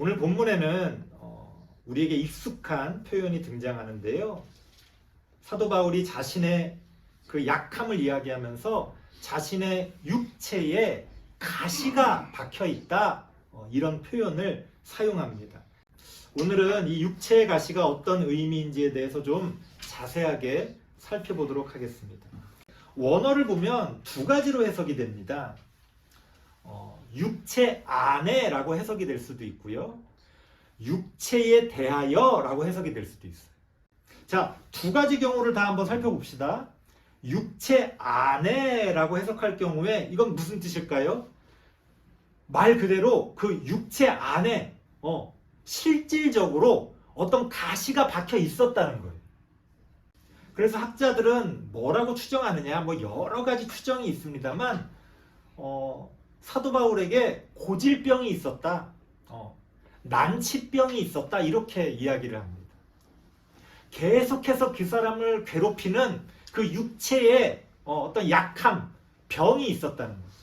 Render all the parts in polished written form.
오늘 본문에는 우리에게 익숙한 표현이 등장하는데요. 사도 바울이 자신의 그 약함을 이야기하면서 자신의 육체에 가시가 박혀 있다, 이런 표현을 사용합니다. 오늘은 이 육체의 가시가 어떤 의미인지에 대해서 좀 자세하게 살펴보도록 하겠습니다. 원어를 보면 두 가지로 해석이 됩니다. 육체 안에라고 해석이 될 수도 있고요. 육체에 대하여라고 해석이 될 수도 있어요. 자, 두 가지 경우를 다 한번 살펴봅시다. 육체 안에라고 해석할 경우에 이건 무슨 뜻일까요? 말 그대로 그 육체 안에 실질적으로 어떤 가시가 박혀 있었다는 거예요. 그래서 학자들은 뭐라고 추정하느냐, 여러 가지 추정이 있습니다만 사도 바울에게 고질병이 있었다, 난치병이 있었다, 이렇게 이야기를 합니다. 계속해서 그 사람을 괴롭히는 그 육체에 어떤 약함, 병이 있었다는 거죠.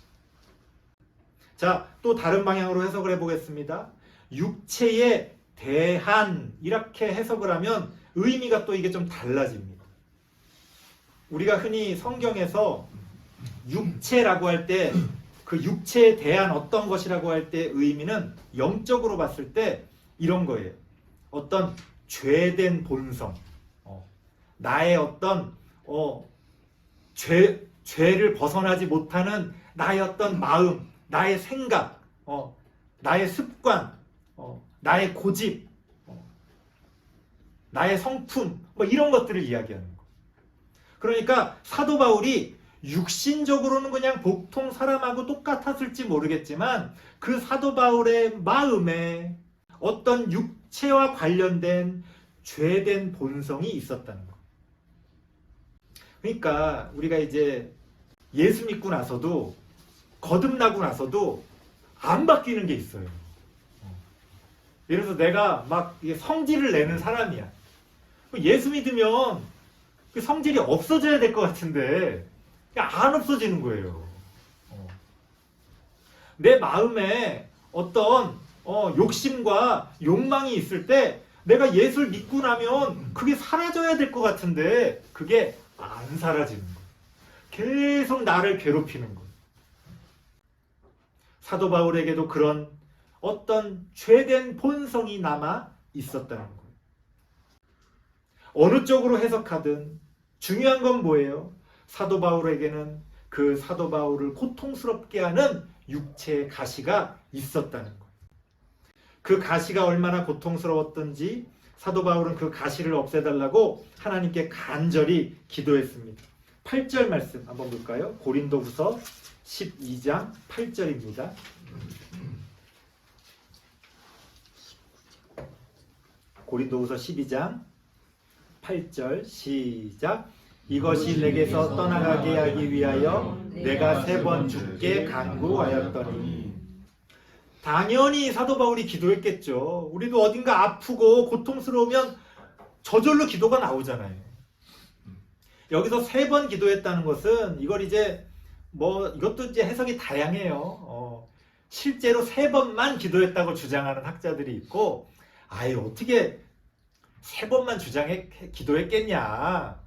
자, 또 다른 방향으로 해석을 해보겠습니다. 육체에 대한, 이렇게 해석을 하면 의미가 또 이게 좀 달라집니다. 우리가 흔히 성경에서 육체라고 할 때, 그 육체에 대한 어떤 것이라고 할 때 의미는 영적으로 봤을 때 이런 거예요. 어떤 죄된 본성, 나의 어떤 죄를 벗어나지 못하는 나의 어떤 마음, 나의 생각, 나의 습관, 나의 고집, 나의 성품, 이런 것들을 이야기하는 거. 그러니까 사도 바울이 육신적으로는 그냥 보통 사람하고 똑같았을지 모르겠지만 그 사도 바울의 마음에 어떤 육체와 관련된 죄된 본성이 있었다는 거. 그러니까 우리가 이제 예수 믿고 나서도, 거듭나고 나서도 안 바뀌는 게 있어요. 예를 들어서 내가 막 성질을 내는 사람이야. 예수 믿으면 그 성질이 없어져야 될 것 같은데 안 없어지는 거예요. 내 마음에 어떤 욕심과 욕망이 있을 때 내가 예수를 믿고 나면 그게 사라져야 될 것 같은데 그게 안 사라지는 거예요. 계속 나를 괴롭히는 거예요. 사도 바울에게도 그런 어떤 죄된 본성이 남아 있었다는 거예요. 어느 쪽으로 해석하든 중요한 건 뭐예요? 사도 바울에게는 그 사도 바울을 고통스럽게 하는 육체의 가시가 있었다는 거예요. 그 가시가 얼마나 고통스러웠던지 사도 바울은 그 가시를 없애달라고 하나님께 간절히 기도했습니다. 8절 말씀 한번 볼까요? 고린도후서 12장 8절입니다. 고린도후서 12장 8절 시작. 이것이 내게서 떠나가게 하기 위하여 내가 3번 주께 간구하였더니. 당연히 사도 바울이 기도했겠죠. 우리도 어딘가 아프고 고통스러우면 저절로 기도가 나오잖아요. 여기서 3번 기도했다는 것은 이걸 이제 이것도 이제 해석이 다양해요. 실제로 3번만 기도했다고 주장하는 학자들이 있고, 어떻게 3번만 기도했겠냐.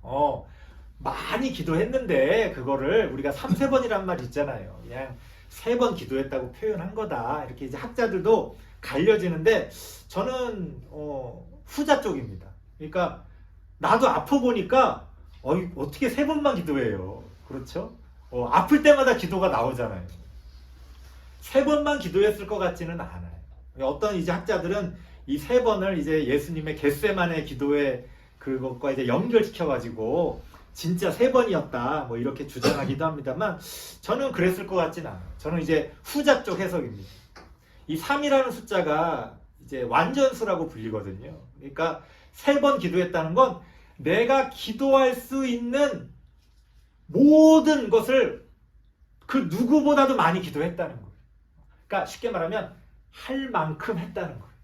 많이 기도했는데 그거를 우리가 3-4번이란 말 있잖아요. 그냥 3번 기도했다고 표현한 거다. 이렇게 이제 학자들도 갈려지는데 저는 후자 쪽입니다. 그러니까 나도 아파 보니까 어떻게 3번만 기도해요. 그렇죠? 아플 때마다 기도가 나오잖아요. 3번만 기도했을 것 같지는 않아요. 어떤 이제 학자들은 이 3번을 이제 예수님의 겟세마네 기도의 그것과 이제 연결시켜가지고 진짜 3번이었다, 이렇게 주장하기도 합니다만 저는 그랬을 것 같진 않아요. 저는 이제 후자 쪽 해석입니다. 이 3이라는 숫자가 이제 완전수라고 불리거든요. 그러니까 3번 기도했다는 건 내가 기도할 수 있는 모든 것을 그 누구보다도 많이 기도했다는 거예요. 그러니까 쉽게 말하면 할 만큼 했다는 거예요.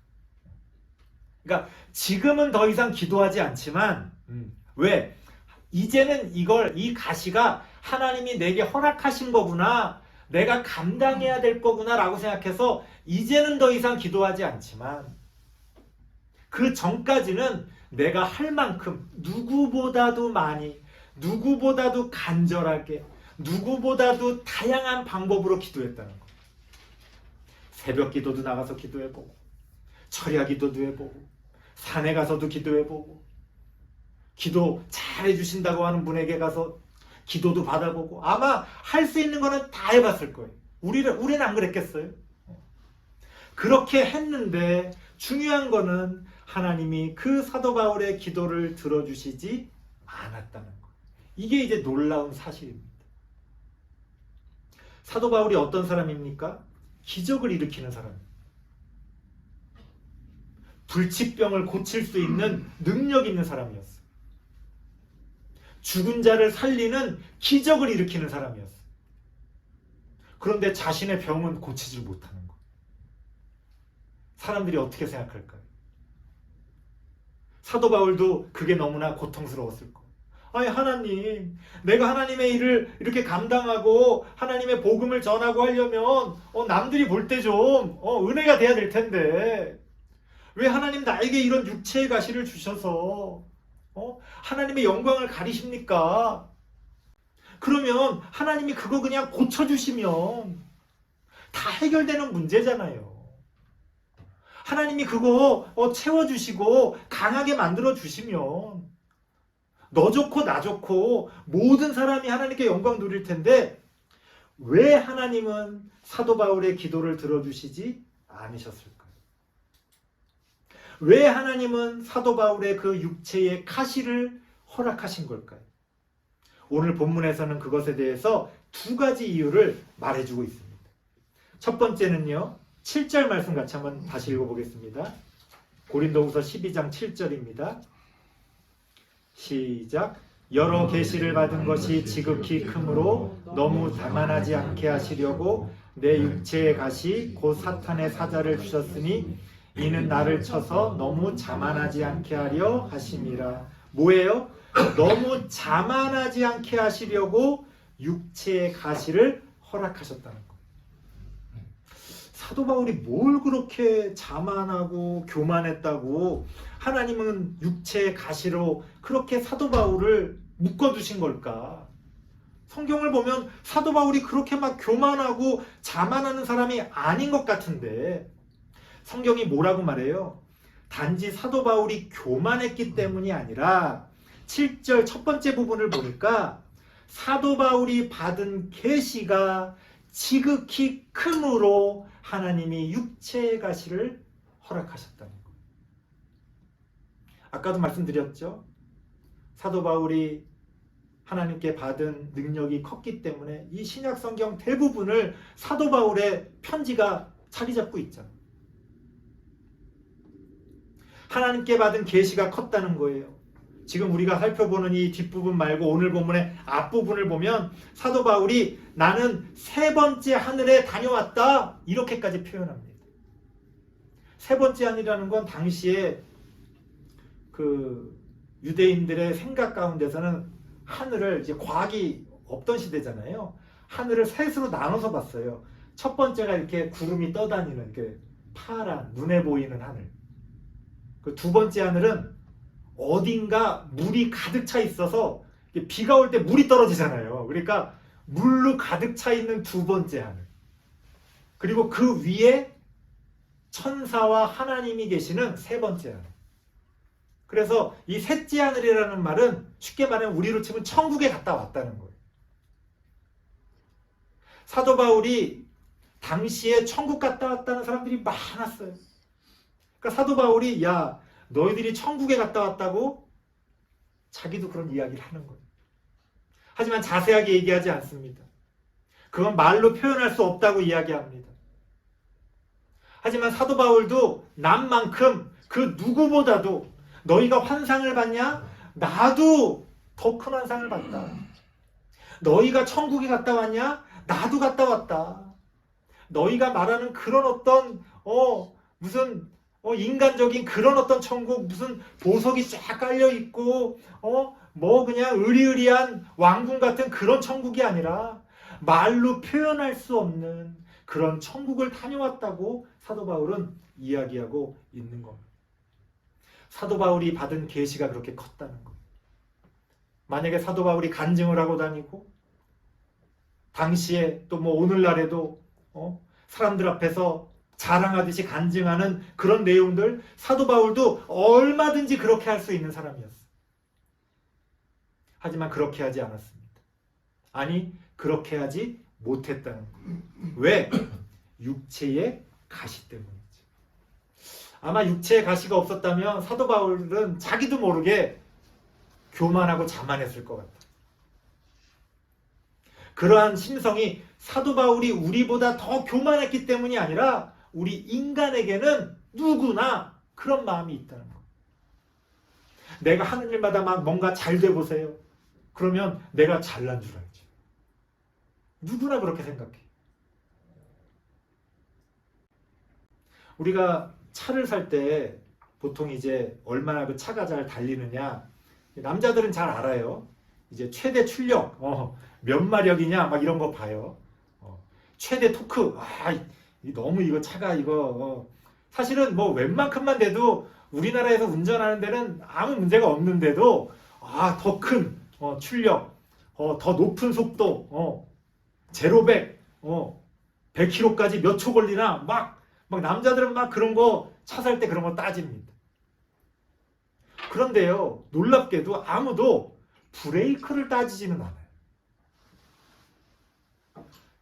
그러니까 지금은 더 이상 기도하지 않지만 왜? 이제는 이 가시가 하나님이 내게 허락하신 거구나 내가 감당해야 될 거구나라고 생각해서 이제는 더 이상 기도하지 않지만 그 전까지는 내가 할 만큼 누구보다도 많이, 누구보다도 간절하게, 누구보다도 다양한 방법으로 기도했다는 거예요. 새벽 기도도 나가서 기도해보고, 철야 기도도 해보고, 산에 가서도 기도해보고, 기도 잘해주신다고 하는 분에게 가서 기도도 받아보고, 아마 할 수 있는 거는 다 해봤을 거예요. 우리는 안 그랬겠어요? 그렇게 했는데 중요한 거는 하나님이 그 사도 바울의 기도를 들어주시지 않았다는 거예요. 이게 이제 놀라운 사실입니다. 사도 바울이 어떤 사람입니까? 기적을 일으키는 사람입니다. 불치병을 고칠 수 있는 능력 있는 사람이었어요. 죽은 자를 살리는 기적을 일으키는 사람이었어요. 그런데 자신의 병은 고치질 못하는 거예요. 사람들이 어떻게 생각할까요? 사도 바울도 그게 너무나 고통스러웠을 거예요. 아니 하나님, 내가 하나님의 일을 이렇게 감당하고 하나님의 복음을 전하고 하려면 남들이 볼 때 좀 은혜가 돼야 될 텐데 왜 하나님 나에게 이런 육체의 가시를 주셔서 하나님의 영광을 가리십니까? 그러면 하나님이 그거 그냥 고쳐주시면 다 해결되는 문제잖아요. 하나님이 그거 채워주시고 강하게 만들어주시면 너 좋고 나 좋고 모든 사람이 하나님께 영광 누릴 텐데 왜 하나님은 사도 바울의 기도를 들어주시지 않으셨을까요? 왜 하나님은 사도 바울의 그 육체의 가시를 허락하신 걸까요? 오늘 본문에서는 그것에 대해서 두 가지 이유를 말해주고 있습니다. 첫 번째는요, 7절 말씀 같이 한번 다시 읽어보겠습니다. 고린도후서 12장 7절입니다. 시작. 여러 계시를 받은 것이 지극히 크므로 너무 자만하지 않게 하시려고 내 육체의 가시 곧 사탄의 사자를 주셨으니 이는 나를 쳐서 너무 자만하지 않게 하려 하심이라. 뭐예요? 너무 자만하지 않게 하시려고 육체의 가시를 허락하셨다는 거예요. 사도 바울이 뭘 그렇게 자만하고 교만했다고 하나님은 육체의 가시로 그렇게 사도 바울을 묶어두신 걸까? 성경을 보면 사도 바울이 그렇게 막 교만하고 자만하는 사람이 아닌 것 같은데 성경이 뭐라고 말해요? 단지 사도 바울이 교만했기 때문이 아니라 7절 첫 번째 부분을 보니까 사도 바울이 받은 계시가 지극히 크므로 하나님이 육체의 가시를 허락하셨다는 거예요. 아까도 말씀드렸죠? 사도 바울이 하나님께 받은 능력이 컸기 때문에 이 신약 성경 대부분을 사도 바울의 편지가 자리 잡고 있잖아요. 하나님께 받은 계시가 컸다는 거예요. 지금 우리가 살펴보는 이 뒷부분 말고 오늘 본문의 앞부분을 보면 사도 바울이 나는 세 번째 하늘에 다녀왔다 이렇게까지 표현합니다. 세 번째 하늘이라는 건 당시에 그 유대인들의 생각 가운데서는 하늘을 이제 과학이 없던 시대잖아요. 하늘을 셋으로 나눠서 봤어요. 첫 번째가 이렇게 구름이 떠다니는 이렇게 파란 눈에 보이는 하늘. 그 두 번째 하늘은 어딘가 물이 가득 차 있어서 비가 올 때 물이 떨어지잖아요. 그러니까 물로 가득 차 있는 두 번째 하늘. 그리고 그 위에 천사와 하나님이 계시는 세 번째 하늘. 그래서 이 셋째 하늘이라는 말은 쉽게 말하면 우리로 치면 천국에 갔다 왔다는 거예요. 사도 바울이 당시에 천국 갔다 왔다는 사람들이 많았어요. 그러니까 사도 바울이 야 너희들이 천국에 갔다 왔다고? 자기도 그런 이야기를 하는 거예요. 하지만 자세하게 얘기하지 않습니다. 그건 말로 표현할 수 없다고 이야기합니다. 하지만 사도 바울도 남만큼 그 누구보다도 너희가 환상을 봤냐? 나도 더 큰 환상을 봤다. 너희가 천국에 갔다 왔냐? 나도 갔다 왔다. 너희가 말하는 그런 어떤 무슨 인간적인 그런 어떤 천국, 무슨 보석이 쫙 깔려 있고 뭐 그냥 으리으리한 왕궁 같은 그런 천국이 아니라 말로 표현할 수 없는 그런 천국을 다녀왔다고 사도 바울은 이야기하고 있는 겁니다. 사도 바울이 받은 계시가 그렇게 컸다는 거예요. 만약에 사도 바울이 간증을 하고 다니고 당시에 또 뭐 오늘날에도 사람들 앞에서 자랑하듯이 간증하는 그런 내용들, 사도 바울도 얼마든지 그렇게 할 수 있는 사람이었어요. 하지만 그렇게 하지 않았습니다. 아니, 그렇게 하지 못했다는 거예요. 왜? 육체의 가시 때문이죠. 아마 육체의 가시가 없었다면 사도 바울은 자기도 모르게 교만하고 자만했을 것 같아요. 그러한 심성이 사도 바울이 우리보다 더 교만했기 때문이 아니라 우리 인간에게는 누구나 그런 마음이 있다는 거예요. 내가 하는 일마다 막 뭔가 잘 돼 보세요. 그러면 내가 잘난 줄 알죠. 누구나 그렇게 생각해. 우리가 차를 살 때 보통 이제 얼마나 그 차가 잘 달리느냐, 남자들은 잘 알아요. 이제 최대 출력, 몇 마력이냐 막 이런 거 봐요. 최대 토크, 너무 이거 차가 이거 사실은 뭐 웬만큼만 돼도 우리나라에서 운전하는 데는 아무 문제가 없는데도 더 큰 출력, 더 높은 속도, 제로 100, 100km까지 몇 초 걸리나 막 남자들은 막 그런 거 차 살 때 그런 거 따집니다. 그런데요, 놀랍게도 아무도 브레이크를 따지지는 않아요.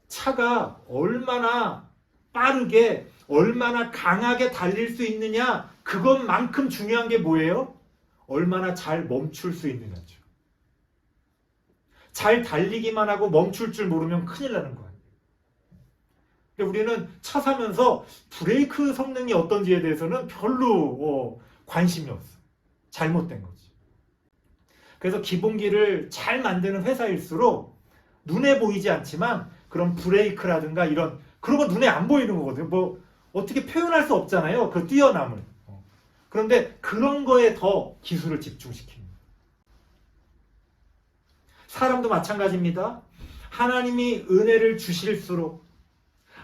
차가 얼마나 빠르게, 얼마나 강하게 달릴 수 있느냐, 그것만큼 중요한 게 뭐예요? 얼마나 잘 멈출 수 있느냐죠. 잘 달리기만 하고 멈출 줄 모르면 큰일 나는 거예요. 근데 우리는 차 사면서 브레이크 성능이 어떤지에 대해서는 별로 관심이 없어요. 잘못된 거지. 그래서 기본기를 잘 만드는 회사일수록 눈에 보이지 않지만 그런 브레이크라든가 이런 그런 거 눈에 안 보이는 거거든요. 뭐 어떻게 표현할 수 없잖아요. 그 뛰어남을. 그런데 그런 거에 더 기술을 집중시킵니다. 사람도 마찬가지입니다. 하나님이 은혜를 주실수록,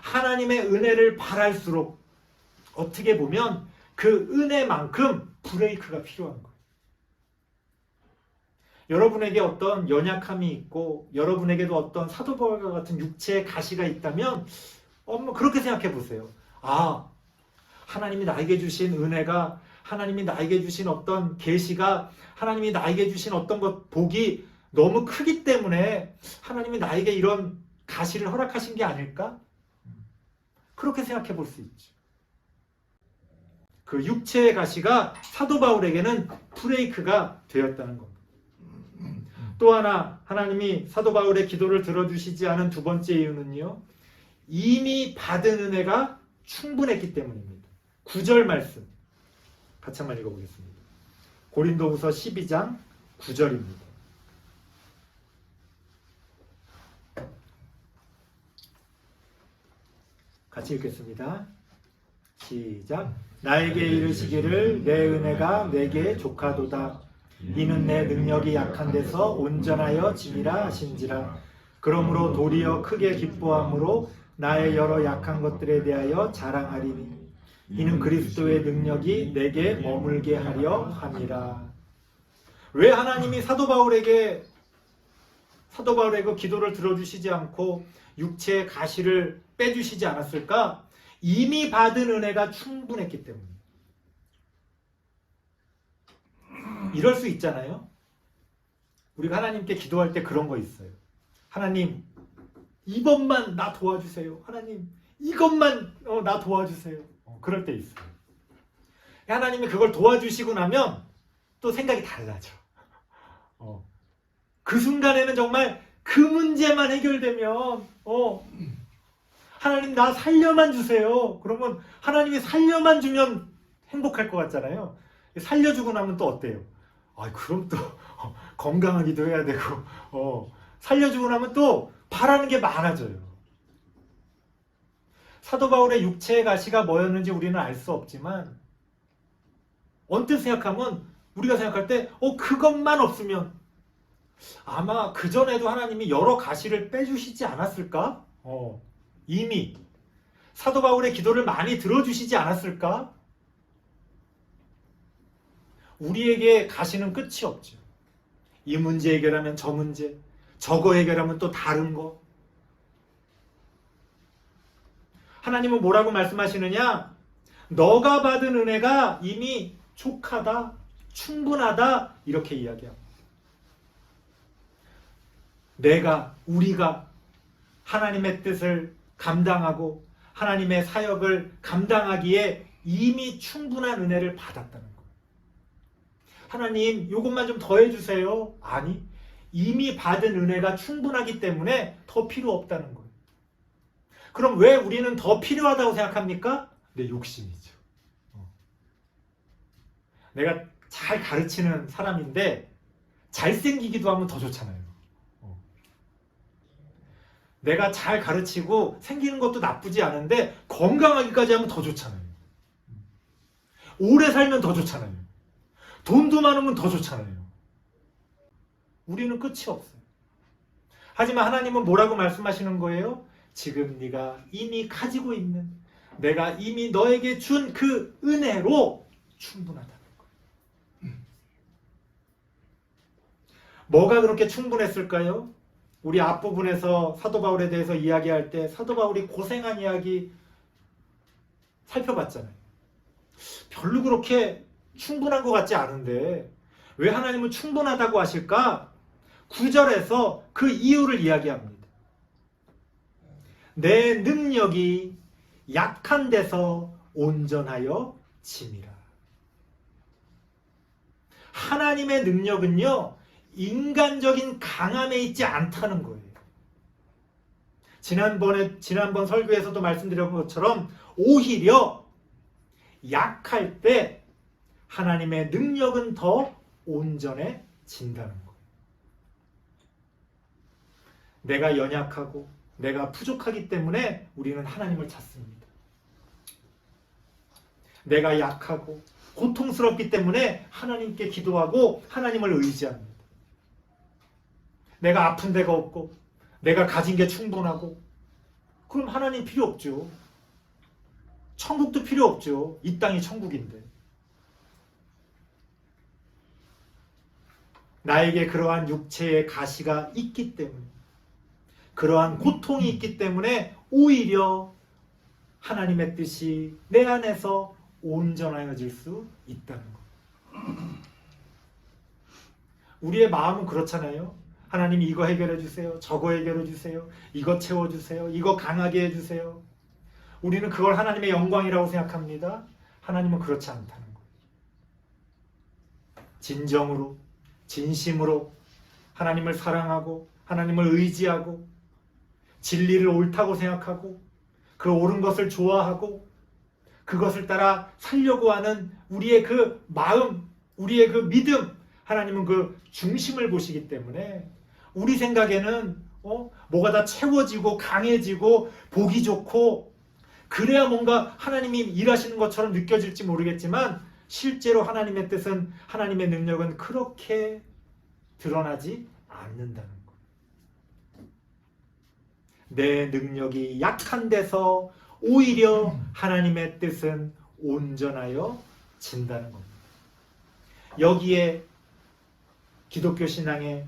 하나님의 은혜를 바랄수록 어떻게 보면 그 은혜만큼 브레이크가 필요한 거예요. 여러분에게 어떤 연약함이 있고 여러분에게도 어떤 사도 바울과 같은 육체의 가시가 있다면 그렇게 생각해 보세요. 하나님이 나에게 주신 은혜가, 하나님이 나에게 주신 어떤 계시가, 하나님이 나에게 주신 어떤 것 복이 너무 크기 때문에 하나님이 나에게 이런 가시를 허락하신 게 아닐까? 그렇게 생각해 볼 수 있죠. 그 육체의 가시가 사도 바울에게는 브레이크가 되었다는 겁니다. 또 하나, 하나님이 사도 바울의 기도를 들어주시지 않은 두 번째 이유는요, 이미 받은 은혜가 충분했기 때문입니다. 9절 말씀 같이 한번 읽어보겠습니다. 고린도후서 12장 9절입니다. 같이 읽겠습니다. 시작. 나에게 이르시기를 내 은혜가 내게 족하도다. 이는 내 능력이 약한 데서 온전하여 짐이라 하신지라. 그러므로 도리어 크게 기뻐함으로 나의 여러 약한 것들에 대하여 자랑하리니 이는 그리스도의 능력이 내게 머물게 하려 함이라. 왜 하나님이 사도 바울에게 기도를 들어주시지 않고 육체의 가시를 빼주시지 않았을까? 이미 받은 은혜가 충분했기 때문입니다. 이럴 수 있잖아요. 우리가 하나님께 기도할 때 그런 거 있어요. 하나님, 이번만 나 도와주세요. 하나님, 이것만 나 도와주세요. 그럴 때 있어요. 하나님이 그걸 도와주시고 나면 또 생각이 달라져. 그 순간에는 정말 그 문제만 해결되면 하나님 나 살려만 주세요. 그러면 하나님이 살려만 주면 행복할 것 같잖아요. 살려주고 나면 또 어때요? 그럼 또 건강하기도 해야 되고 살려주고 나면 또 바라는 게 많아져요. 사도 바울의 육체의 가시가 뭐였는지 우리는 알 수 없지만 언뜻 생각하면 우리가 생각할 때 그것만 없으면, 아마 그전에도 하나님이 여러 가시를 빼주시지 않았을까? 이미 사도 바울의 기도를 많이 들어주시지 않았을까? 우리에게 가시는 끝이 없죠. 이 문제 해결하면 저 문제, 저거 해결하면 또 다른 거. 하나님은 뭐라고 말씀하시느냐? 너가 받은 은혜가 이미 족하다, 충분하다 이렇게 이야기합니다. 우리가 하나님의 뜻을 감당하고 하나님의 사역을 감당하기에 이미 충분한 은혜를 받았다는 거예요. 하나님 이것만 좀 더해주세요. 아니, 이미 받은 은혜가 충분하기 때문에 더 필요 없다는 거예요. 그럼 왜 우리는 더 필요하다고 생각합니까? 내 욕심이죠. 내가 잘 가르치는 사람인데 잘생기기도 하면 더 좋잖아요. 내가 잘 가르치고 생기는 것도 나쁘지 않은데 건강하기까지 하면 더 좋잖아요. 오래 살면 더 좋잖아요. 돈도 많으면 더 좋잖아요. 우리는 끝이 없어요. 하지만 하나님은 뭐라고 말씀하시는 거예요? 지금 네가 이미 가지고 있는, 내가 이미 너에게 준 그 은혜로 충분하다는 거예요. 뭐가 그렇게 충분했을까요? 우리 앞부분에서 사도 바울에 대해서 이야기할 때 사도 바울이 고생한 이야기 살펴봤잖아요. 별로 그렇게 충분한 것 같지 않은데 왜 하나님은 충분하다고 하실까? 9절에서 그 이유를 이야기합니다. 내 능력이 약한 데서 온전하여 짐이라. 하나님의 능력은요, 인간적인 강함에 있지 않다는 거예요. 지난번 설교에서도 말씀드린 것처럼 오히려 약할 때 하나님의 능력은 더 온전해진다는 거예요. 내가 연약하고 내가 부족하기 때문에 우리는 하나님을 찾습니다. 내가 약하고 고통스럽기 때문에 하나님께 기도하고 하나님을 의지합니다. 내가 아픈 데가 없고 내가 가진 게 충분하고 그럼 하나님 필요 없죠. 천국도 필요 없죠. 이 땅이 천국인데. 나에게 그러한 육체의 가시가 있기 때문에, 그러한 고통이 있기 때문에 오히려 하나님의 뜻이 내 안에서 온전해질 수 있다는 것. 우리의 마음은 그렇잖아요. 하나님이 이거 해결해 주세요. 저거 해결해 주세요. 이거 채워 주세요. 이거 강하게 해 주세요. 우리는 그걸 하나님의 영광이라고 생각합니다. 하나님은 그렇지 않다는 거예요. 진정으로, 진심으로 하나님을 사랑하고 하나님을 의지하고 진리를 옳다고 생각하고 그 옳은 것을 좋아하고 그것을 따라 살려고 하는 우리의 그 마음, 우리의 그 믿음, 하나님은 그 중심을 보시기 때문에 우리 생각에는 뭐가 다 채워지고 강해지고 보기 좋고 그래야 뭔가 하나님이 일하시는 것처럼 느껴질지 모르겠지만 실제로 하나님의 뜻은, 하나님의 능력은 그렇게 드러나지 않는다는 거예요. 내 능력이 약한 데서 오히려 하나님의 뜻은 온전하여 진다는 겁니다. 여기에 기독교 신앙의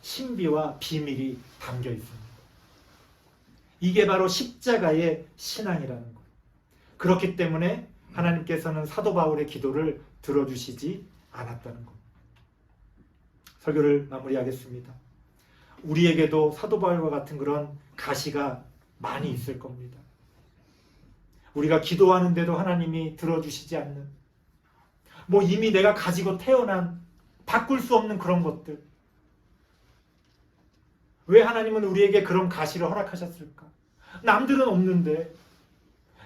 신비와 비밀이 담겨 있습니다. 이게 바로 십자가의 신앙이라는 거예요. 그렇기 때문에 하나님께서는 사도 바울의 기도를 들어주시지 않았다는 겁니다. 설교를 마무리하겠습니다. 우리에게도 사도 바울과 같은 그런 가시가 많이 있을 겁니다. 우리가 기도하는데도 하나님이 들어주시지 않는, 이미 내가 가지고 태어난 바꿀 수 없는 그런 것들. 왜 하나님은 우리에게 그런 가시를 허락하셨을까? 남들은 없는데,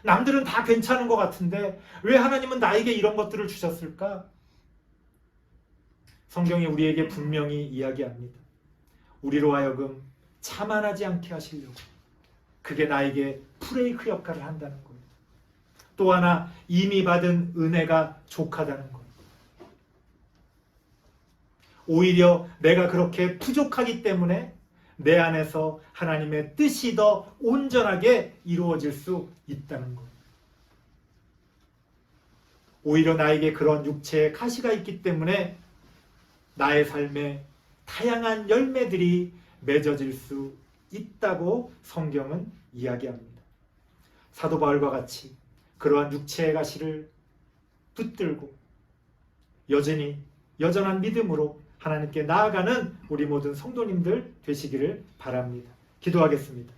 남들은 다 괜찮은 것 같은데 왜 하나님은 나에게 이런 것들을 주셨을까? 성경이 우리에게 분명히 이야기합니다. 우리로 하여금 자만하지 않게 하시려고. 그게 나에게 브레이크 역할을 한다는 거예요. 또 하나, 이미 받은 은혜가 족하다는 거예요. 오히려 내가 그렇게 부족하기 때문에 내 안에서 하나님의 뜻이 더 온전하게 이루어질 수 있다는 것. 오히려 나에게 그런 육체의 가시가 있기 때문에 나의 삶에 다양한 열매들이 맺어질 수 있다고 성경은 이야기합니다. 사도 바울과 같이 그러한 육체의 가시를 붙들고 여전한 믿음으로 하나님께 나아가는 우리 모든 성도님들 되시기를 바랍니다. 기도하겠습니다.